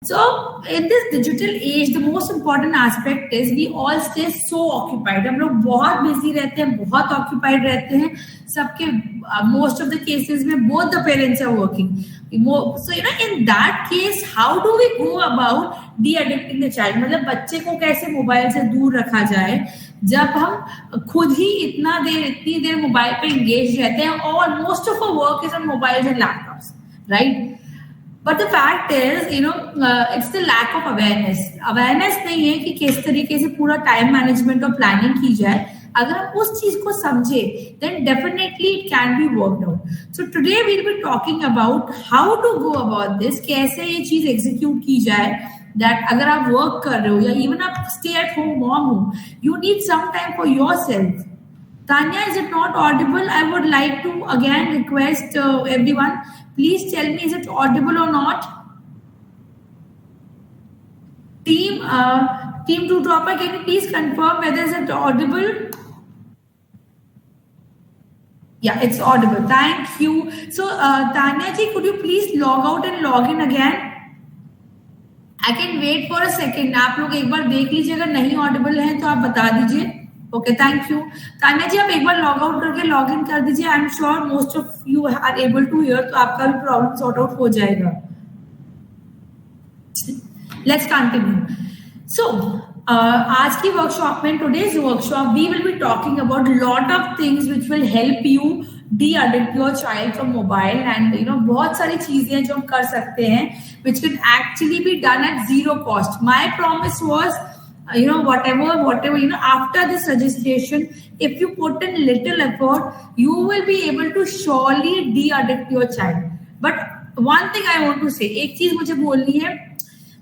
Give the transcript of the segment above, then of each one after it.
So in this digital age, the most important aspect is we all stay so occupied. हम लोग बहुत busy रहते हैं, बहुत occupied रहते हैं. सबके most of the cases में both the parents are working. So in that case, how do we go about de-addicting the child? मतलब बच्चे को कैसे मोबाइल से दूर रखा जाए जब हम खुद ही इतनी देर मोबाइल पे engaged रहते हैं और most of our work is on mobiles and laptops, right? But the fact is, it's the lack of awareness. Awareness नहीं है कि किस तरीके से पूरा time management और planning की जाए. अगर हम उस चीज को समझे, then definitely it can be worked out. So today we'll be talking about how to go about this. कैसे ये चीज execute की जाए. That अगर आप work कर रहे हो या even आप stay at home mom हो, you need some time for yourself. Tanya, is it not audible? I would like to again request everyone. Please tell me, is it audible or not? Team Two Dropper, can you please confirm whether is it audible? Yeah, it's audible. Thank you. So, Tanya ji, could you please log out and log in again? I can wait for a second. आप लोग एक बार देख लीजिए, अगर नहीं audible है तो आप बता दीजिए. Okay, thank you. Tanya ji, आप एक बार लॉग आउट करके लॉग इन कर दीजिए. I am sure most of you are able to hear, तो आपका भी प्रॉब्लम सॉर्ट आउट हो जाएगा. Let's continue. सो आज की वर्कशॉप में, today's workshop, we will be talking about lot of things which will help you de-addict your child from mobile, and बहुत सारी चीजें जो हम कर सकते हैं which can actually be done at zero cost. My promise was, whatever, after this registration, if you put in little effort, you will be able to surely de-addict your child. But one thing I want to say, एक चीज मुझे बोलनी है,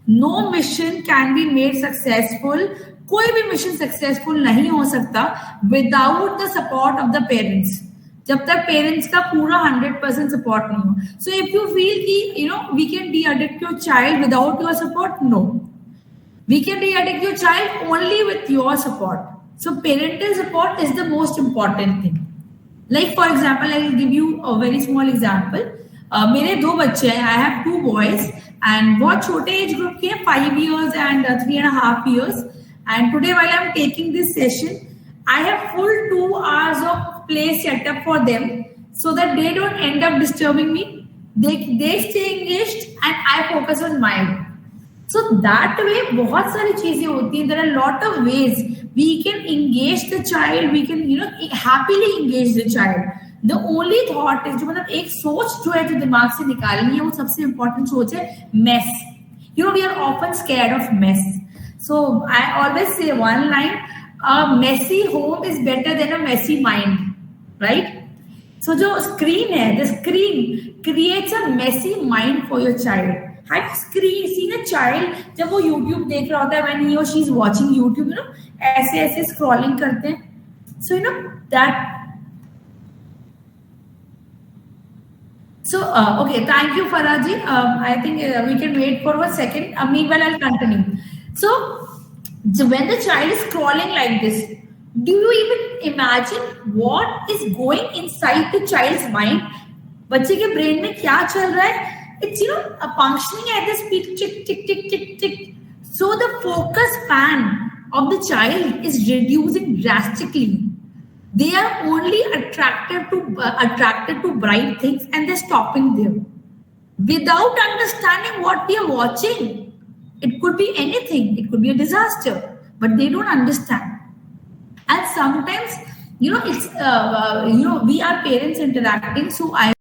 no mission can be made successful. कोई भी mission successful नहीं हो सकता without the support of the parents. जब तक पेरेंट्स का पूरा 100% सपोर्ट नहीं हो. So if you feel कि we can de-addict your child without your support, no. We can de-addict your child only with your support. So parental support is the most important thing. Like for example, I will give you a very small example. मेरे 2 बच्चे हैं. I have 2 boys and बहुत छोटे age group के, 5 years and 3.5 years. And today while I am taking this session, I have full 2 hours of play set up for them so that they don't end up disturbing me. They stay engaged and I focus on my work. So that way, बहुत सारी चीजें होती हैं. There are a lot of ways we can engage the child. We can, happily engage the child. The only thought is, मतलब एक सोच जो है जो दिमाग से निकालनी है, वो सबसे important सोच है mess. We are often scared of mess. So I always say one line: a messy home is better than a messy mind, right? So जो screen है, the screen creates a messy mind for your child. Have you seen a child जब वो YouTube देख रहा होता है, when he or she is watching YouTube, ऐसे scrolling करते हैं. So that. So okay, thank you Faraji. I think we can wait for a second. Meanwhile, I'll continue. So when the child is scrolling like this, do you even imagine what is going inside the child's mind? बच्चे के brain में क्या चल रहा है? It's functioning at the speed tick tick tick tick tick. So the focus span of the child is reducing drastically. They are only attracted to bright things and they're stopping there without understanding what they are watching. It could be anything. It could be a disaster, but they don't understand. And sometimes, it's we are parents interacting. So I